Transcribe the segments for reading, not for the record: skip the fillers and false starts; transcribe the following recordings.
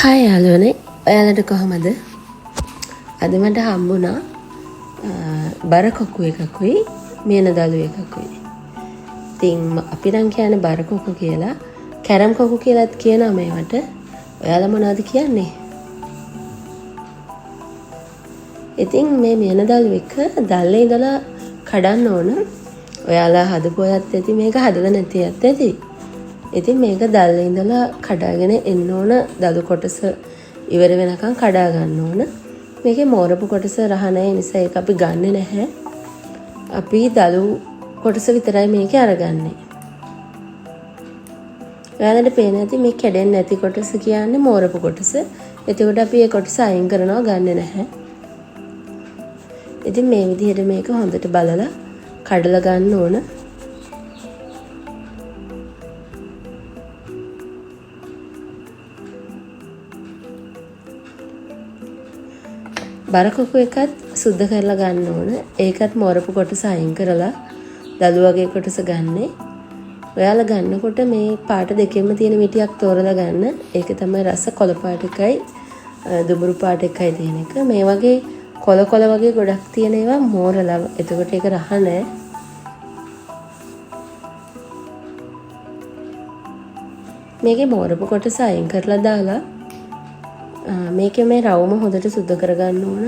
Hi යාළුවනේ, ඔයාලට කොහමද? අද මට හම්බුණා බර කොක්කු එකකුයි මේන දළු එකකුයි. ඉතින් අපි නම් කියන්නේ බර කොක්කු කියලා, කැරම් කොක්කු කියලාත් කියනවා මේවට. ඔයාලා මොනවද කියන්නේ? ඉතින් මේ මේන දළු එක දැල්ලේ ඉඳලා කඩන්න ඕන. ඔයාලා හදපු අයත් ඇති, මේක හදලා නැති අයත් ඇති. ඉතින් මේක දැල්ලේ ඉඳලා කඩාගෙන එන්න ඕන. දළු කොටස ඉවර වෙනකන් කඩා ගන්න ඕන. මේකේ මෝරපු කොටස රහ නැහැ, නිසා ඒක අපි ගන්නෙ නැහැ. අපි දළු කොටස විතරයි මේකේ අරගන්නේ. ඔයාලට පේන ඇති මේ කැඩෙන්නේ නැති කොටස කියන්නේ මෝරපු කොටස. එතකොට අපි ඒ කොටස අයින් කරනවා, ගන්නෙ නැහැ. ඉතින් මේ විදිහට මේක හොඳට බලලා කඩලා ගන්න ඕන. බර කොක්කු එකත් සුද්ධ කරලා ගන්න ඕන. ඒකත් මෝරපු කොටස අයින් කරලා දළු වගේ කොටස ගන්නෙ. ඔයාලා ගන්නකොට මේ පාට දෙකෙන්ම තියෙන මිටියක් තෝරලා ගන්න. ඒක තමයි රස. කොළ පාට එකයි දුඹුරු පාට එකයි තියෙන එක. මේ වගේ කොළ වගේ ගොඩක් තියෙන ඒවා මෝරලා. එතකොට ඒක රහ නැහැ. මේකේ මෝරපු කොටස අයින් කරලා දාලා මේකේ මේ රවුම හොඳට සුද්ධ කරගන්න ඕන.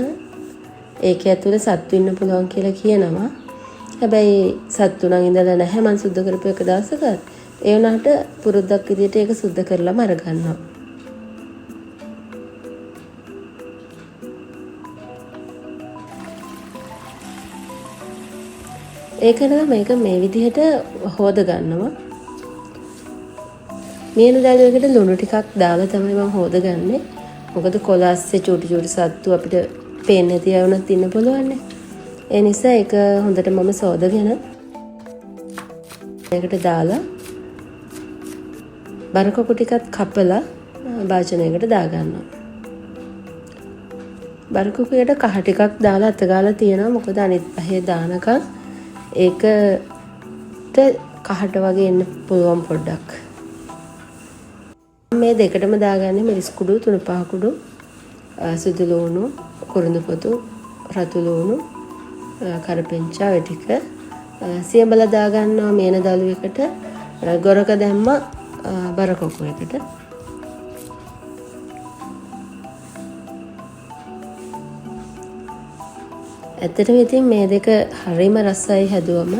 ඒකේ ඇතුලේ සත්තු ඉන්න පුළුවන් කියලා කියනවා. හැබැයි සත්තු නම් ඉඳලා නැහැ. මම සුද්ධ කරපු එක දවසක. ඒ වුණාට පුරුද්දක් විදිහට ඒක සුද්ධ කරලාම අරගන්නවා. ඒකනලා මේක මේ විදිහට හොද ගන්නවා. මේන දළු එකට ලුණු ටිකක් දාලා තමයි මම හොදගන්නේ. මොකද කොළ ඇස්සේ චූටි සත්තු අපිට පේන්නේ නැති අය වුණත් ඉන්න පුළුවන් නේ. ඒ නිසා ඒක හොඳට මම සෝදගෙන ඒකට දාලා බර කොක්කු ටිකත් කපලා භාජනයකට දාගන්නවා. බර කොක්කුවට කහ ටිකක් දාලා අතගාලා තියෙනවා. මොකද අනිත් පහේ දානකම් ඒකට කහට වගේ එන්න පුළුවන් පොඩ්ඩක්. මේ දෙකටම දාගන්නේ මිරිස් කුඩු 3-5 කුඩු, සුදු ලුණු, කුරුඳු පොතු, රතු ලුණු, කරපිංචා ඔය ටික. සියඹලා දාගන්නවා මේන දළු එකට. ගොරක දැම්ම බර කොක්කු එකට. ඇත්තටම ඉතින් මේ දෙක හරිම රසයි හැදුවම.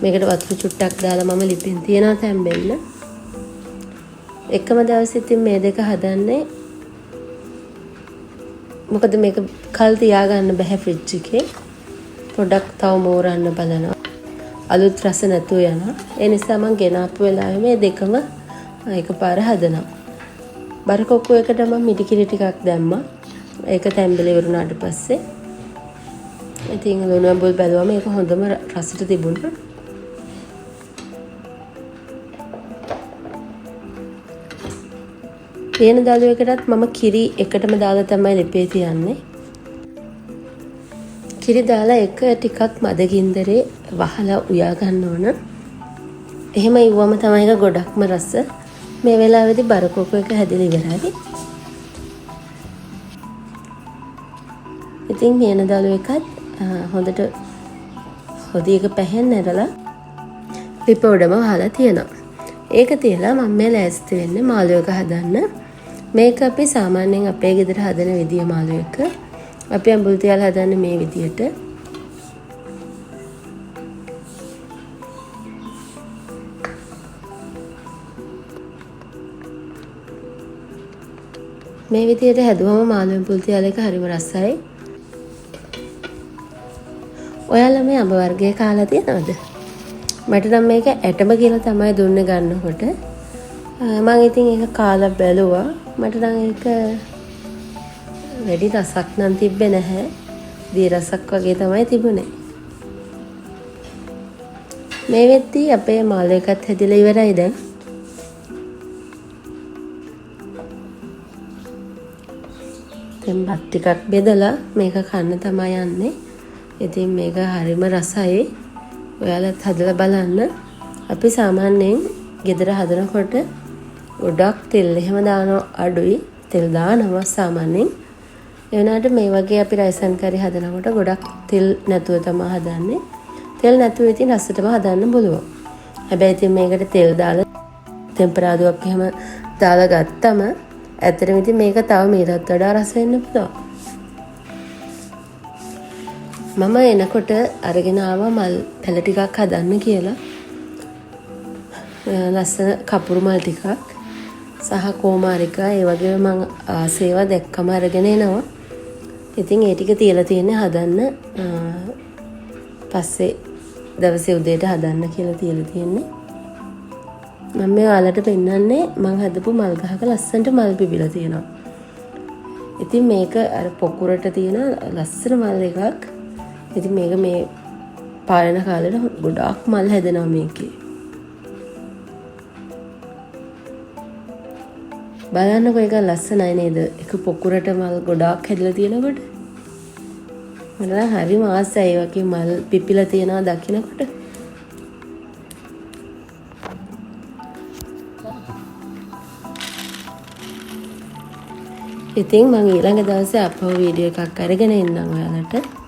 මේකට වතුර චුට්ටක් දාලා මම ලිපෙන් තියනවා තැම්බෙන්න. එකම දවසේ ඉතින් මේ දෙක හදන්නේ. මොකද මේක කල් තියාගන්න බෑ ෆ්‍රිජ් එකේ. පොඩ්ඩක් තව මෝරන්න බලනවා. අලුත් රස නැතුව යනවා. ඒ නිසා මම ගෙනාපු වෙලාවේ මේ දෙකම එකපාර හදනවා. බර කොක්කු එකට මම මිටි කිරි ටිකක් දැම්මා. ඒක තැම්බෙලා ඉවරුණාට පස්සේ ඉතින් ලුණු ඇඹුල් බැලුවා. මේක හොඳම රසට තිබුණා. මේන දළු එකටත් මම කිරි එකටම දාලා තමයි ලිපේ තියන්නේ. කිරි දාලා එක ටිකක් මද ගින්දරේ වහලා උයා ගන්න ඕන. එහෙම ඉවුවම තමයි ඒක ගොඩක්ම රස. මේ වෙලාවේදී බර කොක්කු එක හැදෙලා ඉවරයි. ඉතින් මේන දළු එකත් හොඳට හොදි එක පැහෙන්න ඇරලා ලිප උඩම වහලා තියෙනවා. ඒක තියලා මම මේ ලෑස්ති වෙන්නේ මාළු එක හදන්න. මේක අපි සාමාන්‍යයෙන් අපේ ගෙදර හදන විදිය මාළු එක. අපි අඹුල් තියලා හදන්නේ මේ විදියට. මේ විදියට හැදුවම මාළු අඹුල් තියලා එක හරිම රසයි. ඔයාලා මේ අඹ වර්ගයේ කාලා තියෙනවද? මට නම් මේක ඇටම කියලා තමයි දුන්නේ ගන්නකොට. මම ඉතින් ඒක කාලා බැලුවා. මට නම් ඒක වැඩි රසක් නම් තිබ්බේ නැහැ. දී රසක් වගේ තමයි තිබුණේ. මේ වෙද්දී අපේ මාළු එකත් හැදිලා ඉවරයි දැන්. දැන් බත් ටිකක් බෙදලා මේක කන්න තමයි යන්නේ. ඉතින් මේක හරිම රසයි. ඔයාලත් හදලා බලන්න. අපි සාමාන්‍යයෙන් ගෙදර හදනකොට ගොඩක් තෙල් එහෙම දානවා අඩුයි. තෙල් දානවා සාමාන්‍යයෙන්. ඒ වුණාට මේ වගේ අපි රයිසන් කරි හදනකොට ගොඩක් තෙල් නැතුව තමයි හදන්නේ. තෙල් නැතුව ඉතින් රසටම හදන්න පුළුවන්. හැබැයි ඉතින් මේකට තෙල් දාලා ටෙම්පරාදුවක් එහෙම දාලා ගත්තම ඇත්තටම ඉතින් මේක තව මීටත් වඩා රස වෙන්න පුළුවන්. මම එනකොට අරගෙන ආවා මල් පැල ටිකක් හදන්න කියලා. ලස්සන කපුරු මල් ටිකක් සහ කෝමාරිකා ඒ වගේ මම ආසේවා දැක්කම අරගෙන එනවා. ඉතින් ඒ ටික තියලා තියෙන්නේ හදන්න. පස්සේ දවසේ උදේට හදන්න කියලා තියලා තියෙන්නේ. මම මේ ඔයාලට පෙන්නන්නේ මම හදපු මල් ගහක ලස්සනට මල් පිපිලා තියෙනවා. ඉතින් මේක අර පොකුරට තියෙන ලස්සන මල් එකක්. ඉතින් මේක මේ පායන කාලෙට ගොඩාක් මල් හැදෙනවා මේකේ. බලන්නකෝ ඒක ලස්සනයි නේද? එක පොකුරට මල් ගොඩාක් හැදලා තියෙනකොට. මට හරිම ආසයි ඒ වගේ මල් පිපිලා තියෙනවා දකිනකොට. ඉතින් මම ඊළඟ දවසේ අපෝ වීඩියෝ එකක් අරගෙන එන්නම් ඔයාලට.